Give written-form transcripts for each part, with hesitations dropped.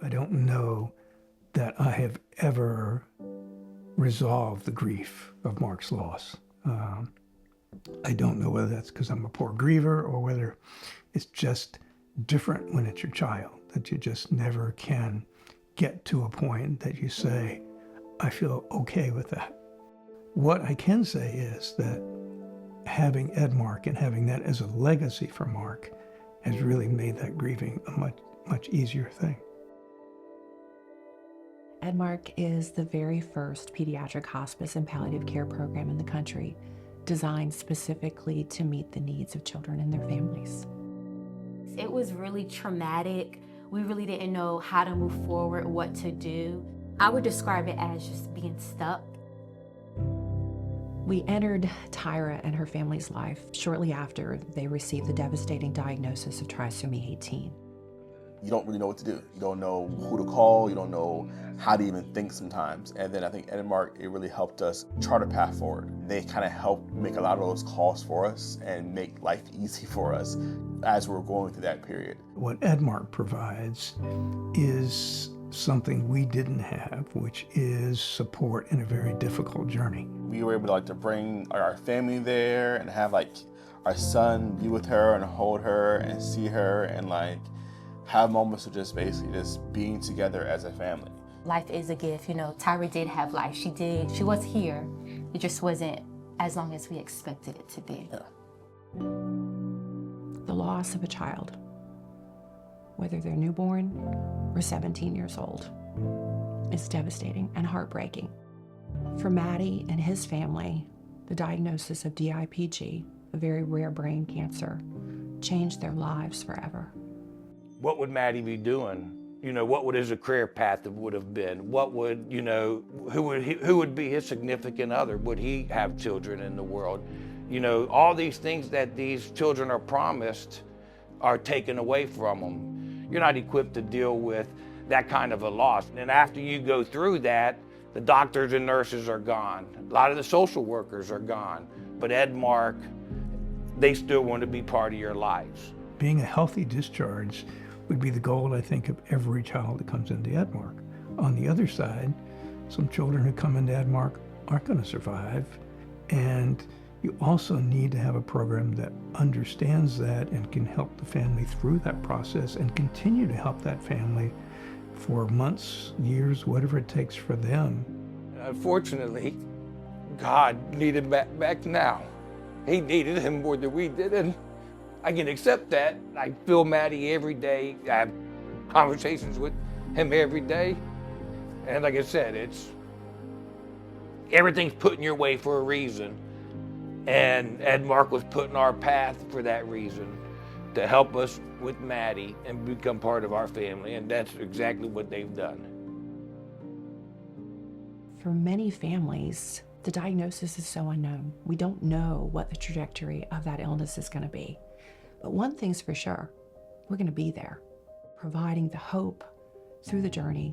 I don't know that I have ever resolved the grief of Mark's loss. I don't know whether that's because I'm a poor griever or whether it's just different when it's your child, that you just never can get to a point that you say, I feel okay with that. What I can say is that having Edmarc and having that as a legacy for Mark has really made that grieving a much easier thing. Edmarc is the very first pediatric hospice and palliative care program in the country, designed specifically to meet the needs of children and their families. It was really traumatic. We really didn't know how to move forward, what to do. I would describe it as just being stuck. We entered Tyra and her family's life shortly after they received the devastating diagnosis of trisomy 18. You don't really know what to do. You don't know who to call. You don't know how to even think sometimes. And then I think Edmarc, it really helped us chart a path forward. They kind of helped make a lot of those calls for us and make life easy for us as we're going through that period. What Edmarc provides is something we didn't have, which is support in a very difficult journey. We were able to bring our family there and have our son be with her and hold her and see her and have moments of just basically just being together as a family. Life is a gift, Tyra did have life. She was here. It just wasn't as long as we expected it to be. Yeah. The loss of a child, whether they're newborn or 17 years old, is devastating and heartbreaking. For Maddie and his family, the diagnosis of DIPG, a very rare brain cancer, changed their lives forever. What would Maddie be doing? What would his career path would have been? What would, who would be his significant other? Would he have children in the world? All these things that these children are promised are taken away from them. You're not equipped to deal with that kind of a loss. And after you go through that, the doctors and nurses are gone. A lot of the social workers are gone. But Edmarc, they still want to be part of your lives. Being a healthy discharge would be the goal, I think, of every child that comes into Edmarc. On the other side, some children who come into Edmarc aren't going to survive, and you also need to have a program that understands that and can help the family through that process and continue to help that family for months, years, whatever it takes for them. Unfortunately, God needed him back now. He needed him more than we did, and I can accept that. I feel Maddie every day. I have conversations with him every day. And like I said, everything's put in your way for a reason. And Edmarc was put in our path for that reason, to help us with Maddie and become part of our family. And that's exactly what they've done. For many families, the diagnosis is so unknown. We don't know what the trajectory of that illness is going to be. But one thing's for sure, we're going to be there, providing the hope through the journey,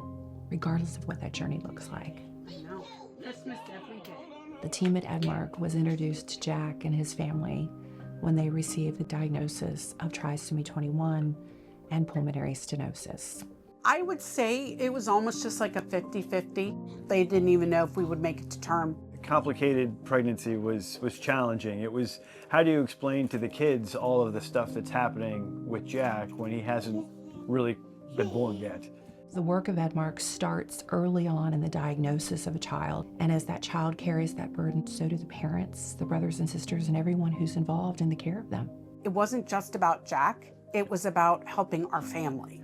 regardless of what that journey looks like. I know. Christmas every day. The team at Edmarc was introduced to Jack and his family when they received the diagnosis of trisomy 21 and pulmonary stenosis. I would say it was almost just like a 50-50. They didn't even know if we would make it to term. Complicated pregnancy was challenging. It was, how do you explain to the kids all of the stuff that's happening with Jack when he hasn't really been born yet? The work of Edmarc starts early on in the diagnosis of a child, and as that child carries that burden, so do the parents, the brothers and sisters, and everyone who's involved in the care of them. It wasn't just about Jack, it was about helping our family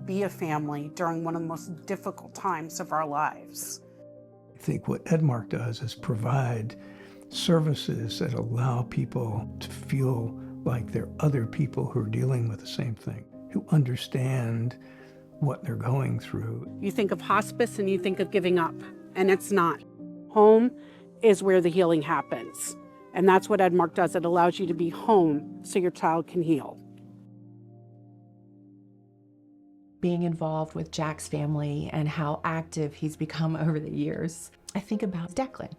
be a family during one of the most difficult times of our lives. I think what Edmarc does is provide services that allow people to feel like there are other people who are dealing with the same thing, who understand what they're going through. You think of hospice and you think of giving up, and it's not. Home is where the healing happens, and that's what Edmarc does. It allows you to be home so your child can heal. Being involved with Jack's family and how active he's become over the years, I think about Declan.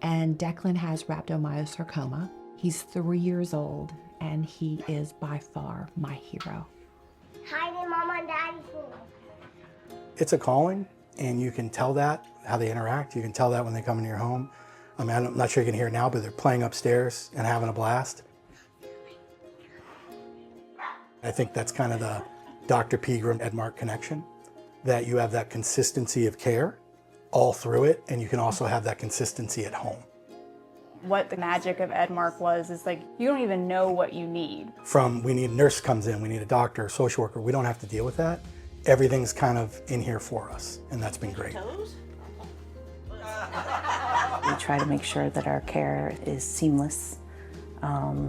And Declan has rhabdomyosarcoma. He's 3 years old, and he is by far my hero. Hi there, Mama and Daddy. It's a calling, and you can tell that, how they interact. You can tell that when they come into your home. I mean, I'm not sure you can hear it now, but they're playing upstairs and having a blast. I think that's kind of the Dr. Pegram Edmarc connection, that you have that consistency of care all through it, and you can also have that consistency at home. What the magic of Edmarc was is like, you don't even know what you need. From we need a nurse comes in, we need a doctor, a social worker, we don't have to deal with that. Everything's kind of in here for us, and that's been great. We try to make sure that our care is seamless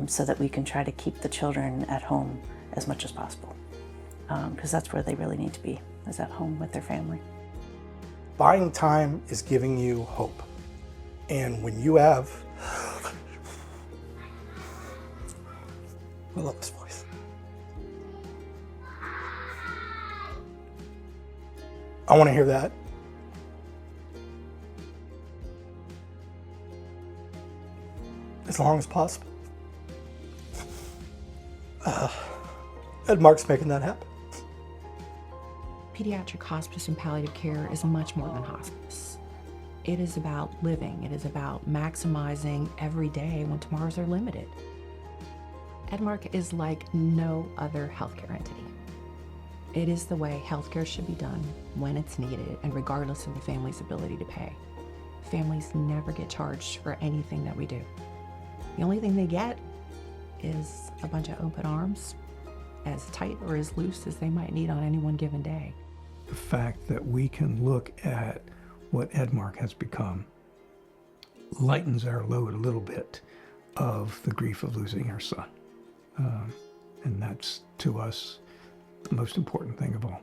so that we can try to keep the children at home as much as possible, because that's where they really need to be, is at home with their family. Buying time is giving you hope. And when you have, I love this voice. I want to hear that. As long as possible. Edmarc's making that happen. Pediatric hospice and palliative care is much more than hospice. It is about living. It is about maximizing every day when tomorrows are limited. Edmarc is like no other healthcare entity. It is the way healthcare should be done when it's needed and regardless of the family's ability to pay. Families never get charged for anything that we do. The only thing they get is a bunch of open arms, as tight or as loose as they might need on any one given day. The fact that we can look at what Edmarc has become lightens our load a little bit of the grief of losing our son. And that's, to us, the most important thing of all.